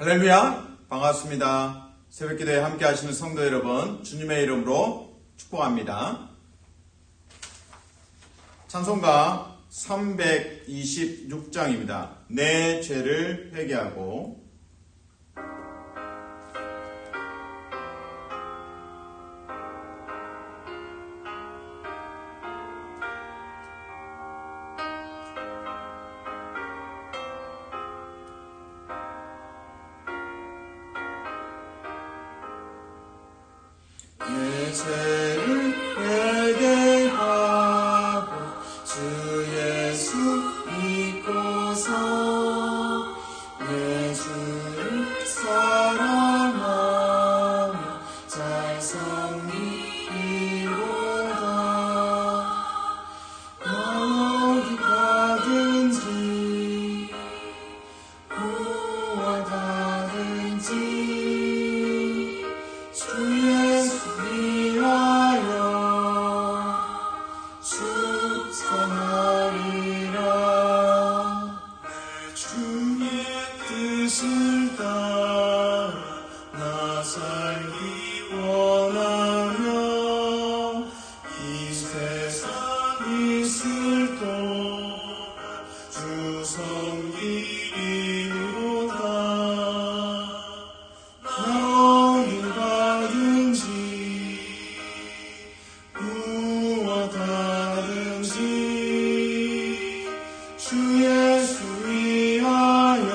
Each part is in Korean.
할렐루야, 반갑습니다. 새벽기도에 함께 하시는 성도 여러분, 주님의 이름으로 축복합니다. 찬송가 326장입니다. 내 죄를 회개하고. 내 죄를 회개하고 주 예수 믿고서 내 주를 사랑하며 잘 섬기리로다. 어디 가든지 무엇하든지 주 예수 위하여 충성하리라. 주의 뜻을 따라 나 살기 원하며 이 세상 있을 동안 주 섬기리로다. 나 어디 가든지 무엇하든지 주 예수 위하여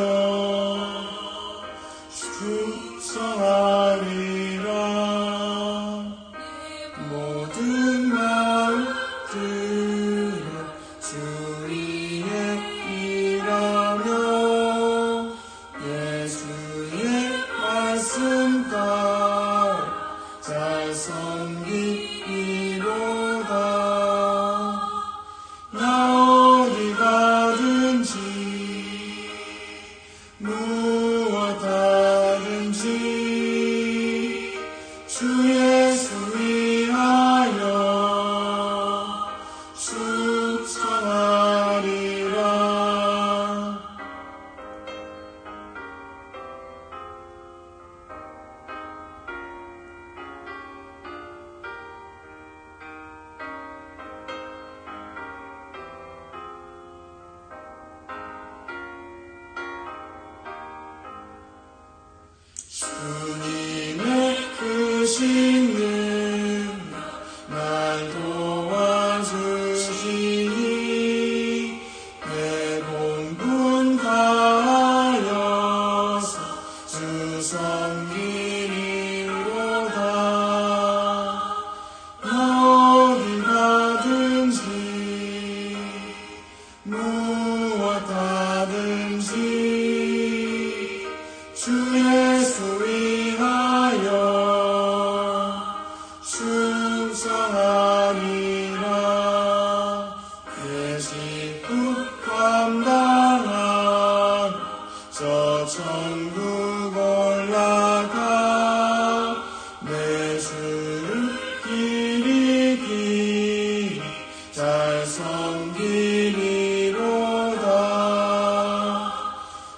충성하리라. 모든 마음 들여 주의 일하며 예수의 말씀 따라 잘 섬기리로다. 나 어디 가든지 무엇하든지 주 예수 위하여 충성하리라. 주님의 크신 능력 날 도와주시니 내 본분 다하여서 주 섬기리로다. 나 어디 가든지 무엇하든지 주 예수 위하여 충성하리라. 내 식구 감당하며 저 천국 올라가 내 주를 길이 길이 잘 섬기리로다.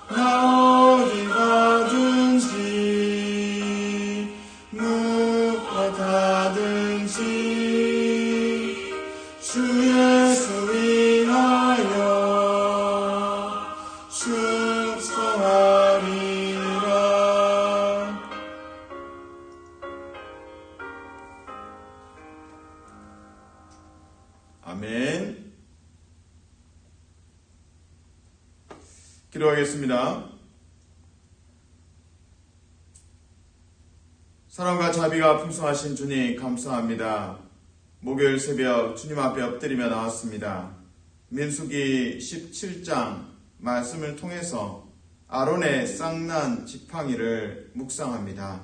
나 어디 가든지 무엇하든지 주 예수 위하여 충성하리라. 아멘. 기도하겠습니다. 사랑과 자비가 풍성하신 주님 감사합니다. 목요일 새벽 주님 앞에 엎드리며 나왔습니다. 민수기 17장 말씀을 통해서 아론의 쌍난 지팡이를 묵상합니다.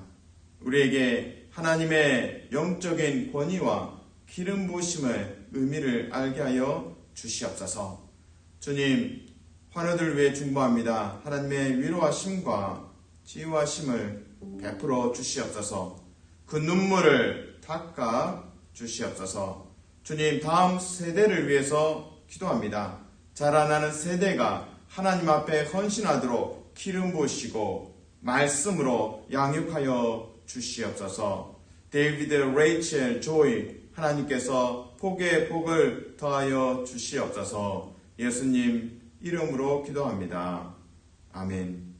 우리에게 하나님의 영적인 권위와 기름 부으심의 의미를 알게 하여 주시옵소서. 주님, 환우들 위해 중보합니다. 하나님의 위로하심과 치유하심을 베풀어 주시옵소서. 그 눈물을 닦아 주시옵소서. 주님, 다음 세대를 위해서 기도합니다. 자라나는 세대가 하나님 앞에 헌신하도록 기름 부으시고 말씀으로 양육하여 주시옵소서. 데이비드, 레이첼, 조이 하나님께서 복에 복을 더하여 주시옵소서. 예수님 이름으로 기도합니다. 아멘.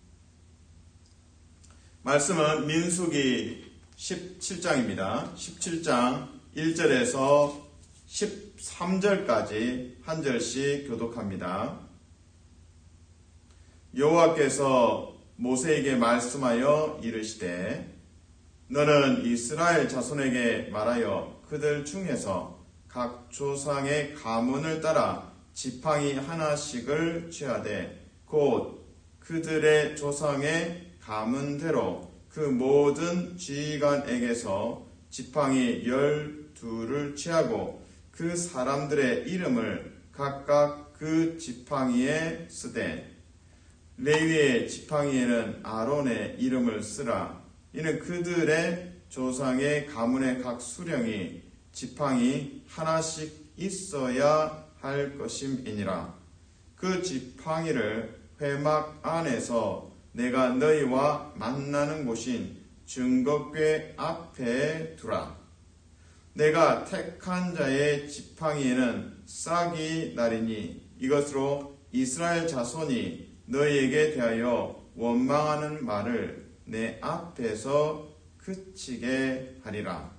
말씀은 민수기 17장입니다. 17장 1절에서 13절까지 한 절씩 교독합니다. 여호와께서 모세에게 말씀하여 이르시되 너는 이스라엘 자손에게 말하여 그들 중에서 각 조상의 가문을 따라 지팡이 하나씩을 취하되 곧 그들의 조상의 가문대로 그 모든 지휘관에게서 지팡이 12를 취하고 그 사람들의 이름을 각각 그 지팡이에 쓰되 레위의 지팡이에는 아론의 이름을 쓰라. 이는 그들의 조상의 가문의 각 수령이 지팡이 하나씩 있어야 할 것임이니라. 그 지팡이를 회막 안에서 내가 너희와 만나는 곳인 증거궤 앞에 두라. 내가 택한 자의 지팡이에는 싹이 나리니 이것으로 이스라엘 자손이 너희에게 대하여 원망하는 말을 내 앞에서 그치게 하리라.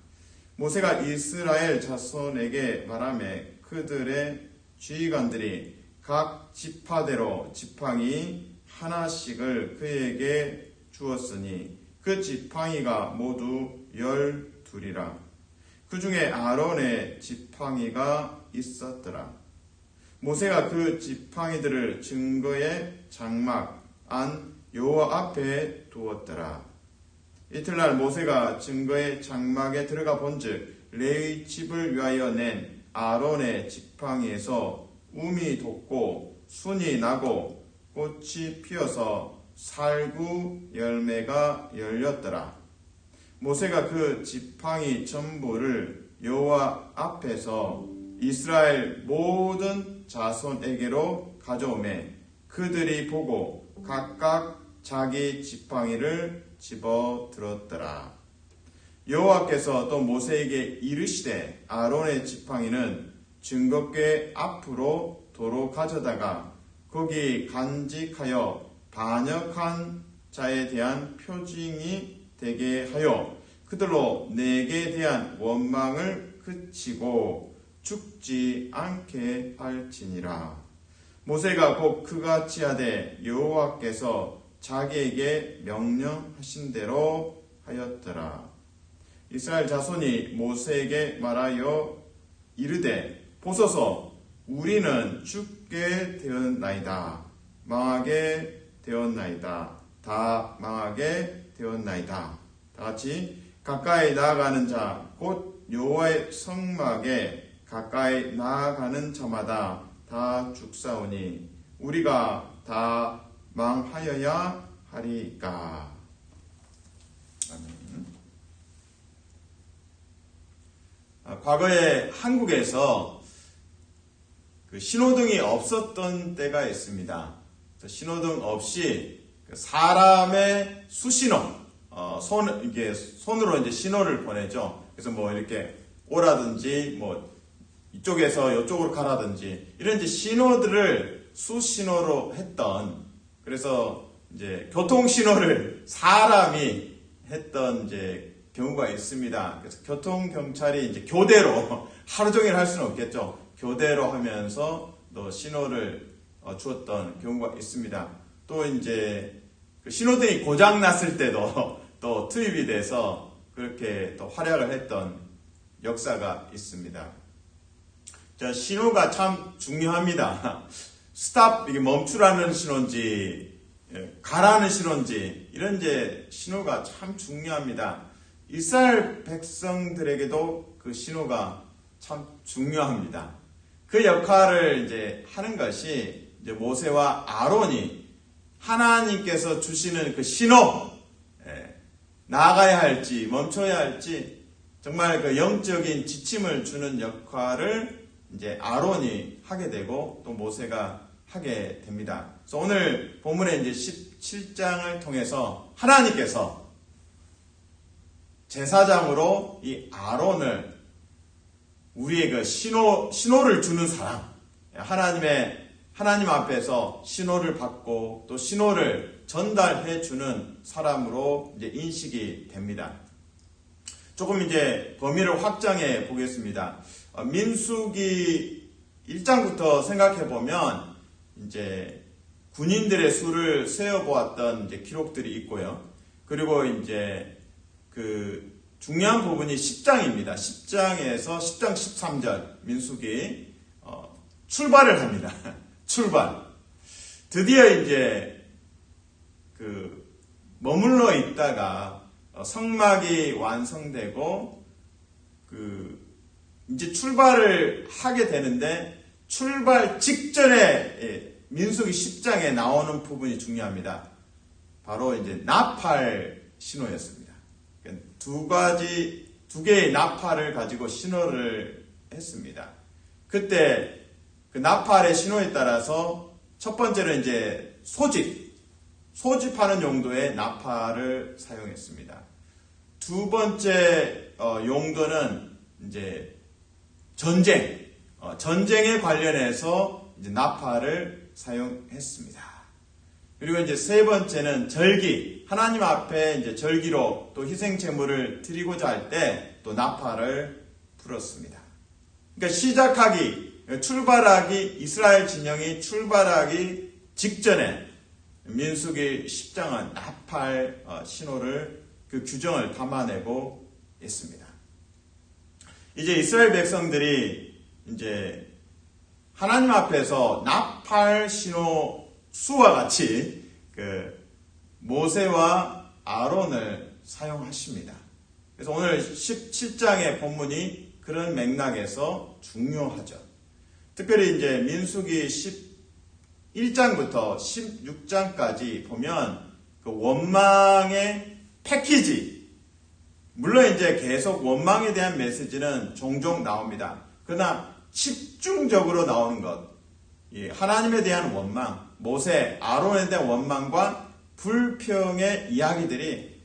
모세가 이스라엘 자손에게 말하매 그들의 지휘관들이 각 지파대로 지팡이 하나씩을 그에게 주었으니 그 지팡이가 모두 12이라. 그 중에 아론의 지팡이가 있었더라. 모세가 그 지팡이들을 증거의 장막 안 여호와 앞에 두었더라. 이틀날 모세가 증거의 장막에 들어가 본즉 레위 집을 위하여 낸 아론의 지팡이에서 움이 돋고 순이 나고 꽃이 피어서 살구 열매가 열렸더라. 모세가 그 지팡이 전부를 여호와 앞에서 이스라엘 모든 자손에게로 가져오매 그들이 보고 각각 자기 지팡이를 집어 들었더라. 여호와께서 또 모세에게 이르시되 아론의 지팡이는 증거궤 앞으로 도로 가져다가 거기 간직하여 반역한 자에 대한 표징이 되게 하여 그들로 내게 대한 원망을 그치고 죽지 않게 할지니라. 모세가 곧 그같이 하되 여호와께서 자기에게 명령하신 대로 하였더라. 이스라엘 자손이 모세에게 말하여 이르되 보소서 우리는 죽게 되었나이다. 망하게 되었나이다. 다 망하게 되었나이다. 다같이 가까이 나아가는 자 곧 여호와의 성막에 가까이 나아가는 자마다 다 죽사오니 우리가 다 망하여야 하리까. 아멘. 과거에 한국에서 그 신호등이 없었던 때가 있습니다. 신호등 없이 사람의 수신호, 이게 손으로 이제 신호를 보내죠. 그래서 뭐 이렇게 오라든지 뭐 이쪽에서 이쪽으로 가라든지 이런 이제 신호들을 수신호로 했던, 그래서 이제 교통 신호를 사람이 했던 이제 경우가 있습니다. 그래서 교통 경찰이 이제 교대로 하루 종일 할 수는 없겠죠. 교대로 하면서 또 신호를 주었던 경우가 있습니다. 또 이제 그 신호등이 고장 났을 때도 또 투입이 돼서 그렇게 또 활약을 했던 역사가 있습니다. 자, 신호가 참 중요합니다. 스탑, 이게 멈추라는 신호인지, 가라는 신호인지, 이런 이제 신호가 참 중요합니다. 이스라엘 백성들에게도 그 신호가 참 중요합니다. 그 역할을 이제 하는 것이 이제 모세와 아론이 하나님께서 주시는 그 신호, 나아가야 할지 멈춰야 할지 정말 그 영적인 지침을 주는 역할을 이제 아론이 하게 되고 또 모세가 하게 됩니다. 그래서 오늘 본문의 이제 17장을 통해서 하나님께서 제사장으로 이 아론을 우리의 그 신호를 주는 사람, 하나님 앞에서 신호를 받고 또 신호를 전달해 주는 사람으로 이제 인식이 됩니다. 조금 이제 범위를 확장해 보겠습니다. 민수기 1장부터 생각해 보면 이제 군인들의 수를 세어 보았던 이제 기록들이 있고요. 그리고 이제 그 중요한 부분이 10장입니다. 10장에서 10장 13절 민수기 출발을 합니다. 출발. 드디어 이제 그 머물러 있다가 성막이 완성되고 그 이제 출발을 하게 되는데 출발 직전에 민수기 10장에 나오는 부분이 중요합니다. 바로 이제 나팔 신호였습니다. 두 개의 나팔을 가지고 신호를 했습니다. 그때 그 나팔의 신호에 따라서 첫 번째는 이제 소집하는 용도의 나팔을 사용했습니다. 두 번째 용도는 이제 전쟁에 관련해서 이제 나팔을 사용했습니다. 그리고 이제 세 번째는 절기, 하나님 앞에 이제 절기로 또 희생 제물을 드리고자 할 때 또 나팔을 불었습니다. 그러니까 이스라엘 진영이 출발하기 직전에 민수기 10장은 나팔 신호를 그 규정을 담아내고 있습니다. 이제 이스라엘 백성들이 이제 하나님 앞에서 나팔 신호 수와 같이 그 모세와 아론을 사용하십니다. 그래서 오늘 17장의 본문이 그런 맥락에서 중요하죠. 특별히 이제 민수기 11장부터 16장까지 보면 그 원망의 패키지, 물론 이제 계속 원망에 대한 메시지는 종종 나옵니다. 그러나 집중적으로 나오는 것, 하나님에 대한 원망, 모세, 아론에 대한 원망과 불평의 이야기들이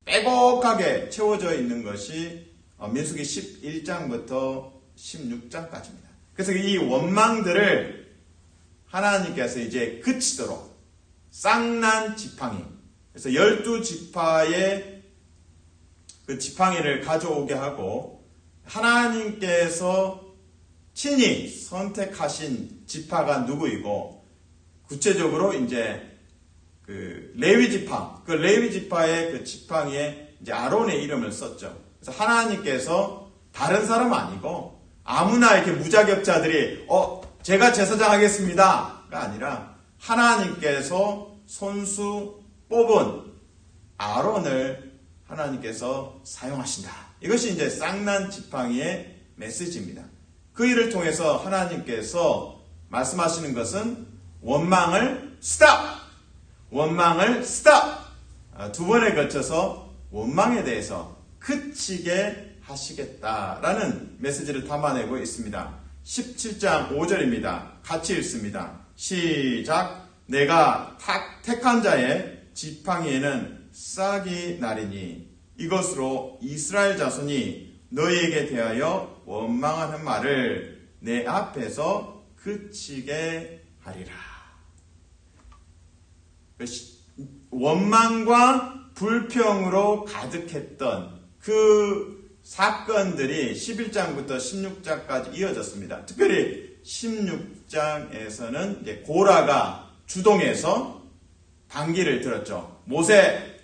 빼곡하게 채워져 있는 것이 민수기 11장부터 16장까지입니다. 그래서 이 원망들을 하나님께서 이제 그치도록 쌍난 지팡이, 그래서 12지파의 그 지팡이를 가져오게 하고 하나님께서 친히 선택하신 지파가 누구이고 구체적으로 이제 그 레위 지파의 그 지팡이에 이제 아론의 이름을 썼죠. 그래서 하나님께서 다른 사람 아니고 아무나 이렇게 무자격자들이 제가 제사장 하겠습니다가 아니라 하나님께서 손수 뽑은 아론을 하나님께서 사용하신다. 이것이 이제 쌍난 지팡이의 메시지입니다. 그 일을 통해서 하나님께서 말씀하시는 것은 원망을 스탑! 두 번에 걸쳐서 원망에 대해서 그치게 하시겠다라는 메시지를 담아내고 있습니다. 17장 5절입니다. 같이 읽습니다. 시작. 내가 택한 자의 지팡이에는 싹이 나리니 이것으로 이스라엘 자손이 너희에게 대하여 원망하는 말을 내 앞에서 그치게 하리라. 원망과 불평으로 가득했던 그 사건들이 11장부터 16장까지 이어졌습니다. 특별히 16장에서는 이제 고라가 주동해서 반기를 들었죠. 모세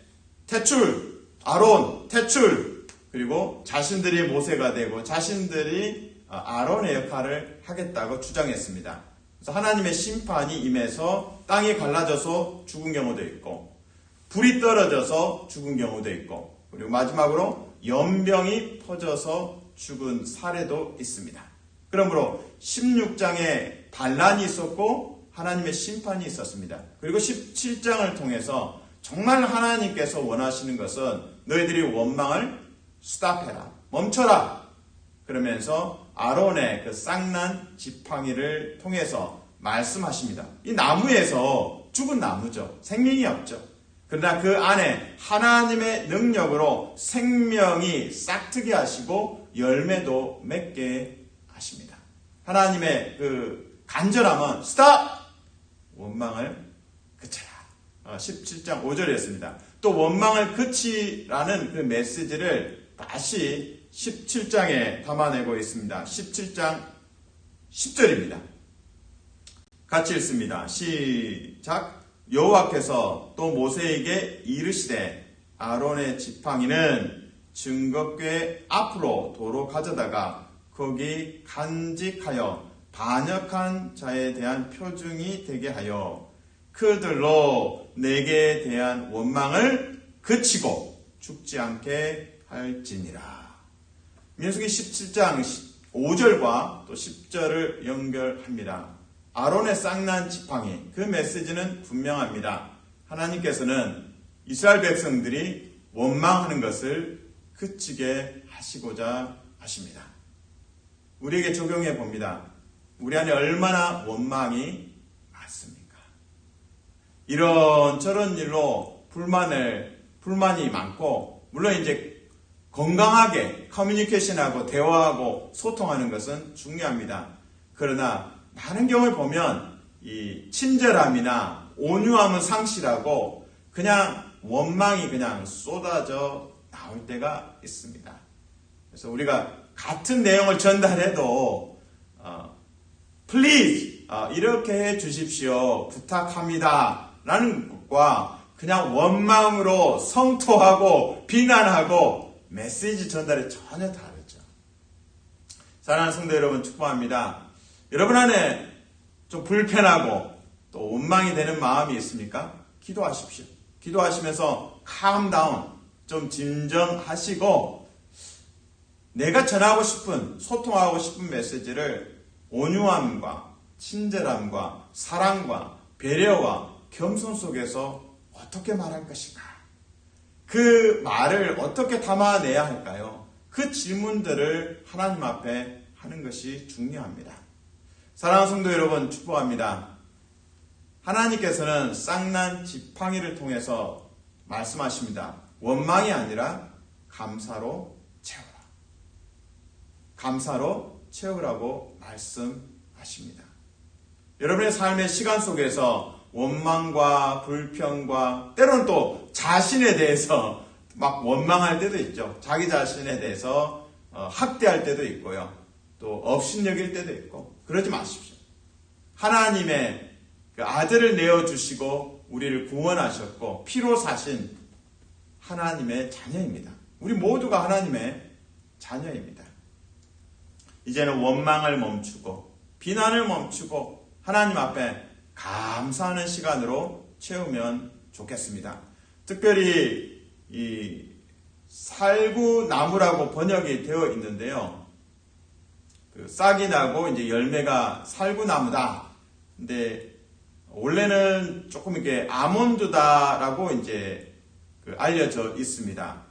퇴출, 아론 퇴출, 그리고 자신들이 모세가 되고 자신들이 아론의 역할을 하겠다고 주장했습니다. 그래서 하나님의 심판이 임해서 땅이 갈라져서 죽은 경우도 있고 불이 떨어져서 죽은 경우도 있고 그리고 마지막으로 연병이 퍼져서 죽은 사례도 있습니다. 그러므로 16장에 반란이 있었고 하나님의 심판이 있었습니다. 그리고 17장을 통해서 정말 하나님께서 원하시는 것은 너희들이 원망을 스탑해라, 멈춰라. 그러면서 아론의 그 쌍난 지팡이를 통해서 말씀하십니다. 이 나무에서 죽은 나무죠. 생명이 없죠. 그러나 그 안에 하나님의 능력으로 생명이 싹트게 하시고 열매도 맺게 하십니다. 하나님의 그 간절함은 스탑! 원망을 그쳐라. 17장 5절이었습니다. 또 원망을 그치라는 그 메시지를 다시 17장에 담아내고 있습니다. 17장 10절입니다. 같이 읽습니다. 시작. 여호와께서 또 모세에게 이르시되 아론의 지팡이는 증거궤 앞으로 도로 가져다가 거기 간직하여 반역한 자에 대한 표징이 되게 하여 그들로 내게 대한 원망을 그치고 죽지 않게 할지니라. 민수기 17장 5절과 또 10절을 연결합니다. 아론의 쌍난 지팡이, 그 메시지는 분명합니다. 하나님께서는 이스라엘 백성들이 원망하는 것을 그치게 하시고자 하십니다. 우리에게 적용해 봅니다. 우리 안에 얼마나 원망이 많습니까? 이런저런 일로 불만이 많고, 물론 이제 건강하게 커뮤니케이션하고 대화하고 소통하는 것은 중요합니다. 그러나 많은 경우를 보면 이 친절함이나 온유함은 상실하고 그냥 원망이 그냥 쏟아져 나올 때가 있습니다. 그래서 우리가 같은 내용을 전달해도 please 이렇게 해 주십시오 부탁합니다 라는 것과 그냥 원망으로 성토하고 비난하고 메시지 전달이 전혀 다르죠. 사랑하는 성도 여러분, 축복합니다. 여러분 안에 좀 불편하고 또 원망이 되는 마음이 있습니까? 기도하십시오. 기도하시면서 calm down, 좀 진정하시고 내가 전하고 싶은, 소통하고 싶은 메시지를 온유함과 친절함과 사랑과 배려와 겸손 속에서 어떻게 말할 것인가? 그 말을 어떻게 담아내야 할까요? 그 질문들을 하나님 앞에 하는 것이 중요합니다. 사랑하는 성도 여러분, 축복합니다. 하나님께서는 쌍난 지팡이를 통해서 말씀하십니다. 원망이 아니라 감사로 채우라. 감사로 채우라고 말씀하십니다. 여러분의 삶의 시간 속에서 원망과 불평과 때로는 또 자신에 대해서 막 원망할 때도 있죠. 자기 자신에 대해서 학대할 때도 있고요. 또 업신여길 때도 있고 그러지 마십시오. 하나님의 그 아들을 내어주시고 우리를 구원하셨고 피로 사신 하나님의 자녀입니다. 우리 모두가 하나님의 자녀입니다. 이제는 원망을 멈추고 비난을 멈추고 하나님 앞에 감사하는 시간으로 채우면 좋겠습니다. 특별히 이 살구나무라고 번역이 되어 있는데요. 그 싹이 나고 이제 열매가 살구나무다. 근데 원래는 조금 이렇게 아몬드다라고 이제 알려져 있습니다.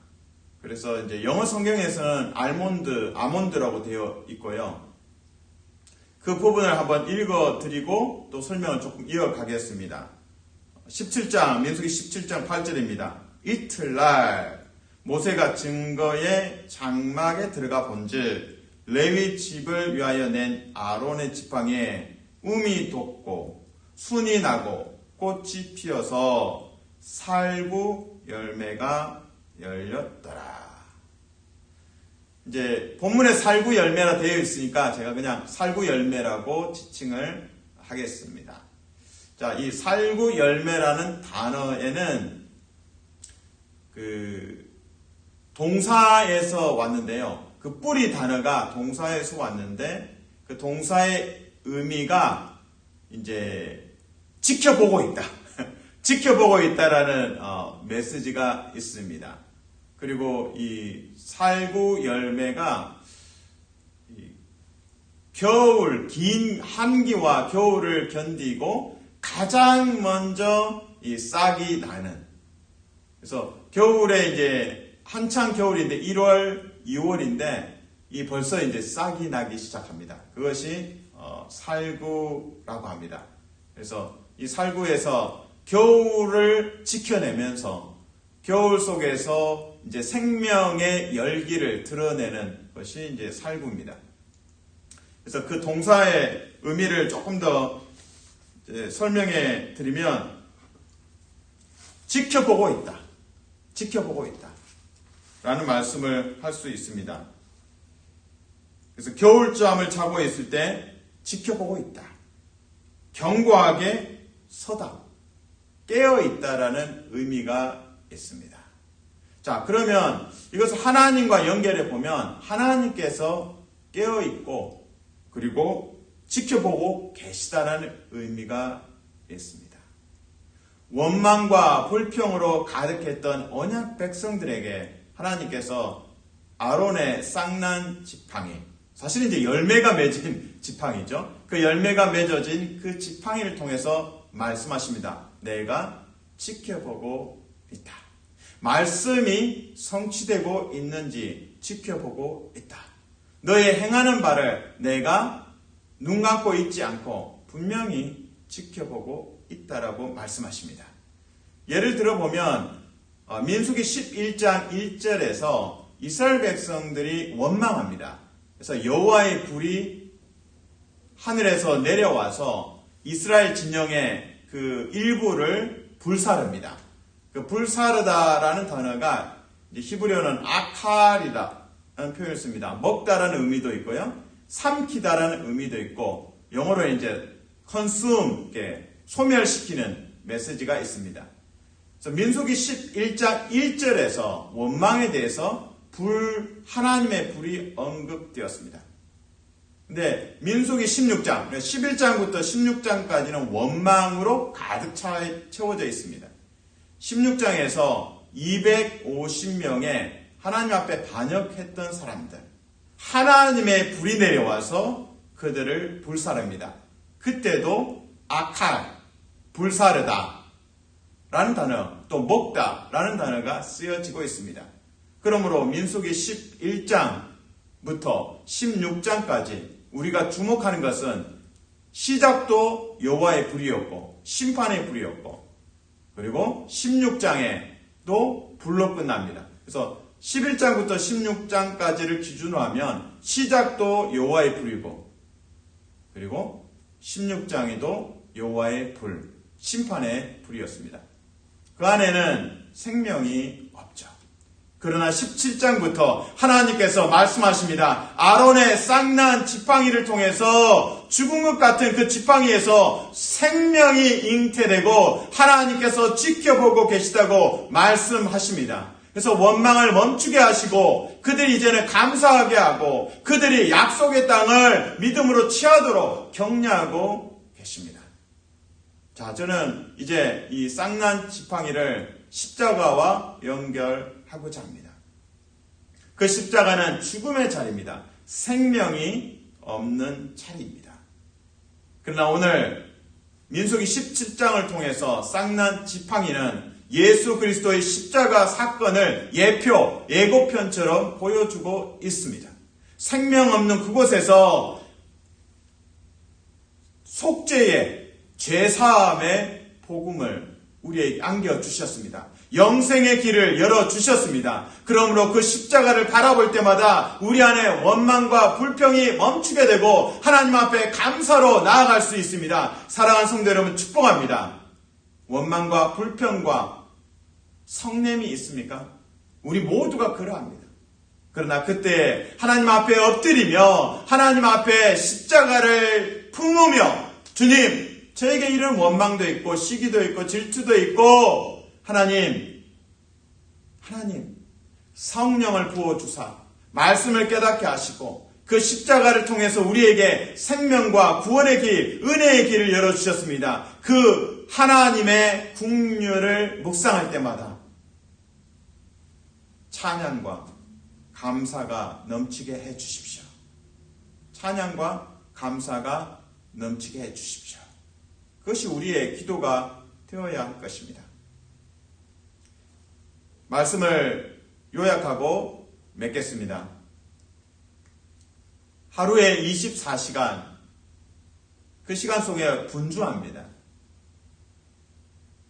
그래서 이제 영어 성경에서는 아몬드라고 되어 있고요. 그 부분을 한번 읽어드리고 또 설명을 조금 이어가겠습니다. 17장, 민수기 17장 8절입니다. 이틀날 모세가 증거의 장막에 들어가 본즉 레위 집을 위하여 낸 아론의 지팡이에 음이 돋고 순이 나고 꽃이 피어서 살구 열매가 열렸더라. 이제 본문에 살구 열매라 되어 있으니까 제가 그냥 살구 열매라고 지칭을 하겠습니다. 자, 이 살구 열매라는 단어에는 그 동사에서 왔는데요. 그 뿌리 단어가 동사에서 왔는데 그 동사의 의미가 이제 지켜보고 있다. 지켜보고 있다라는 메시지가 있습니다. 그리고 이 살구 열매가 겨울, 긴 한기와 겨울을 견디고 가장 먼저 이 싹이 나는. 그래서 겨울에 이제 한창 겨울인데 1월, 2월인데 이 벌써 이제 싹이 나기 시작합니다. 그것이 살구라고 합니다. 그래서 이 살구에서 겨울을 지켜내면서 겨울 속에서 이제 생명의 열기를 드러내는 것이 이제 살구입니다. 그래서 그 동사의 의미를 조금 더 설명해 드리면 지켜보고 있다. 지켜보고 있다. 라는 말씀을 할 수 있습니다. 그래서 겨울잠을 자고 있을 때 지켜보고 있다. 견고하게 서다. 깨어 있다라는 의미가 있습니다. 자, 그러면 이것을 하나님과 연결해 보면 하나님께서 깨어 있고 그리고 지켜보고 계시다라는 의미가 있습니다. 원망과 불평으로 가득했던 언약 백성들에게 하나님께서 아론의 쌍난 지팡이, 사실은 이제 열매가 맺은 지팡이죠. 그 열매가 맺어진 그 지팡이를 통해서 말씀하십니다. 내가 지켜보고 있다. 말씀이 성취되고 있는지 지켜보고 있다. 너의 행하는 바를 내가 눈 감고 있지 않고 분명히 지켜보고 있다라고 말씀하십니다. 예를 들어보면 민수기 11장 1절에서 이스라엘 백성들이 원망합니다. 그래서 여호와의 불이 하늘에서 내려와서 이스라엘 진영의 그 일부를 불사릅니다. 그 불사르다라는 단어가 히브리어는 아칼이다라는 표현을 씁니다. 먹다라는 의미도 있고요. 삼키다라는 의미도 있고 영어로 이제 consume, 소멸시키는 메시지가 있습니다. 그래서 민수기 11장 1절에서 원망에 대해서 하나님의 불이 언급되었습니다. 근데 민수기 16장, 11장부터 16장까지는 원망으로 가득 채워져 있습니다. 16장에서 250명의 하나님 앞에 반역했던 사람들, 하나님의 불이 내려와서 그들을 불사릅니다. 그때도 아칼, 불사르다 라는 단어, 또 먹다 라는 단어가 쓰여지고 있습니다. 그러므로 민수기 11장부터 16장까지 우리가 주목하는 것은 시작도 여호와의 불이었고 심판의 불이었고 그리고 16장에도 불로 끝납니다. 그래서 11장부터 16장까지를 기준으로 하면 시작도 여호와의 불이고 그리고 16장에도 여호와의 불, 심판의 불이었습니다. 그 안에는 생명이 없죠. 그러나 17장부터 하나님께서 말씀하십니다. 아론의 쌍난 지팡이를 통해서 죽은 것 같은 그 지팡이에서 생명이 잉태되고 하나님께서 지켜보고 계시다고 말씀하십니다. 그래서 원망을 멈추게 하시고 그들이 이제는 감사하게 하고 그들이 약속의 땅을 믿음으로 취하도록 격려하고 계십니다. 자, 저는 이제 이 쌍난 지팡이를 십자가와 연결하고자 합니다. 그 십자가는 죽음의 자리입니다. 생명이 없는 자리입니다. 그러나 오늘 민수기 17장을 통해서 쌍난 지팡이는 예수 그리스도의 십자가 사건을 예고편처럼 보여주고 있습니다. 생명 없는 그곳에서 속죄의 죄사함의 복음을 우리에게 안겨주셨습니다. 영생의 길을 열어주셨습니다. 그러므로 그 십자가를 바라볼 때마다 우리 안에 원망과 불평이 멈추게 되고 하나님 앞에 감사로 나아갈 수 있습니다. 사랑하는 성도 여러분 축복합니다. 원망과 불평과 성냄이 있습니까? 우리 모두가 그러합니다. 그러나 그때 하나님 앞에 엎드리며 하나님 앞에 십자가를 품으며 주님, 저에게 이런 원망도 있고 시기도 있고 질투도 있고 하나님 성령을 부어주사 말씀을 깨닫게 하시고 그 십자가를 통해서 우리에게 생명과 구원의 길, 은혜의 길을 열어주셨습니다. 그 하나님의 국률을 묵상할 때마다 찬양과 감사가 넘치게 해주십시오. 찬양과 감사가 넘치게 해주십시오. 그것이 우리의 기도가 되어야 할 것입니다. 말씀을 요약하고 맺겠습니다. 하루에 24시간 그 시간 속에 분주합니다.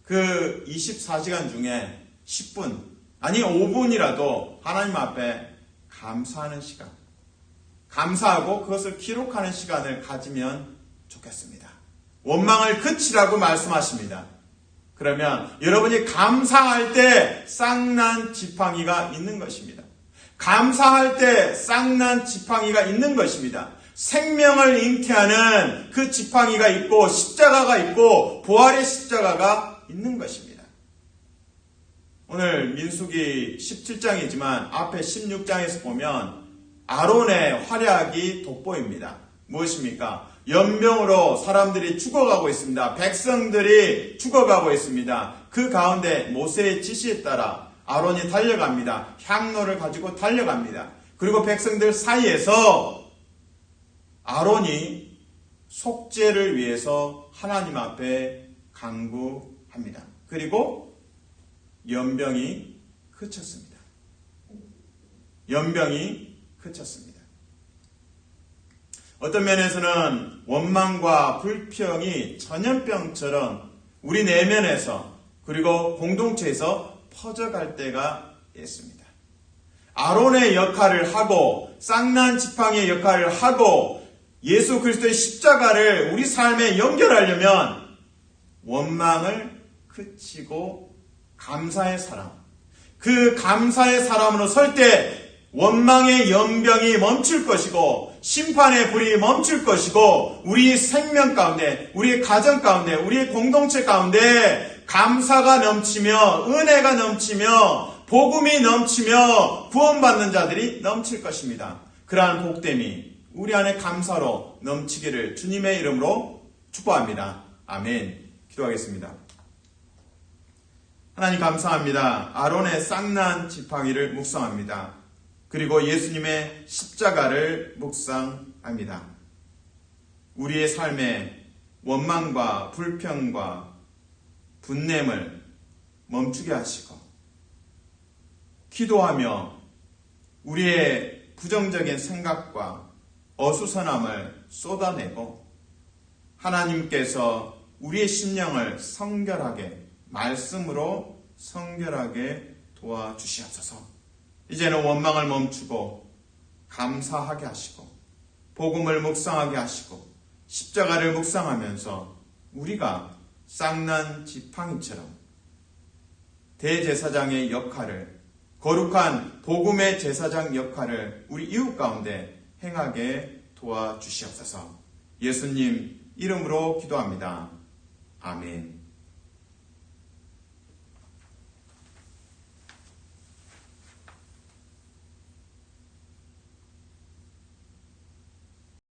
그 24시간 중에 10분, 아니 5분이라도 하나님 앞에 감사하는 시간, 감사하고 그것을 기록하는 시간을 가지면 좋겠습니다. 원망을 그치라고 말씀하십니다. 그러면 여러분이 감사할 때 쌍난 지팡이가 있는 것입니다. 감사할 때 쌍난 지팡이가 있는 것입니다. 생명을 잉태하는 그 지팡이가 있고 십자가가 있고 부활의 십자가가 있는 것입니다. 오늘 민수기 17장이지만 앞에 16장에서 보면 아론의 활약이 돋보입니다. 무엇입니까? 연병으로 사람들이 죽어가고 있습니다. 백성들이 죽어가고 있습니다. 그 가운데 모세의 지시에 따라 아론이 달려갑니다. 향로를 가지고 달려갑니다. 그리고 백성들 사이에서 아론이 속죄를 위해서 하나님 앞에 간구합니다. 그리고 연병이 그쳤습니다. 연병이 그쳤습니다. 어떤 면에서는 원망과 불평이 전염병처럼 우리 내면에서 그리고 공동체에서 퍼져갈 때가 있습니다. 아론의 역할을 하고 쌍난 지팡이의 역할을 하고 예수 그리스도의 십자가를 우리 삶에 연결하려면 원망을 그치고 감사의 사람, 그 감사의 사람으로 설 때 원망의 연병이 멈출 것이고 심판의 불이 멈출 것이고 우리 생명 가운데, 우리의 가정 가운데, 우리의 공동체 가운데 감사가 넘치며 은혜가 넘치며 복음이 넘치며 구원받는 자들이 넘칠 것입니다. 그러한 복됨이 우리 안에 감사로 넘치기를 주님의 이름으로 축복합니다. 아멘. 기도하겠습니다. 하나님 감사합니다. 아론의 쌍난 지팡이를 묵상합니다. 그리고 예수님의 십자가를 묵상합니다. 우리의 삶에 원망과 불평과 분냄을 멈추게 하시고 기도하며 우리의 부정적인 생각과 어수선함을 쏟아내고 하나님께서 우리의 심령을 성결하게 말씀으로 성결하게 도와주시옵소서. 이제는 원망을 멈추고 감사하게 하시고 복음을 묵상하게 하시고 십자가를 묵상하면서 우리가 쌍난 지팡이처럼 대제사장의 역할을, 거룩한 복음의 제사장 역할을 우리 이웃 가운데 행하게 도와주시옵소서. 예수님 이름으로 기도합니다. 아멘.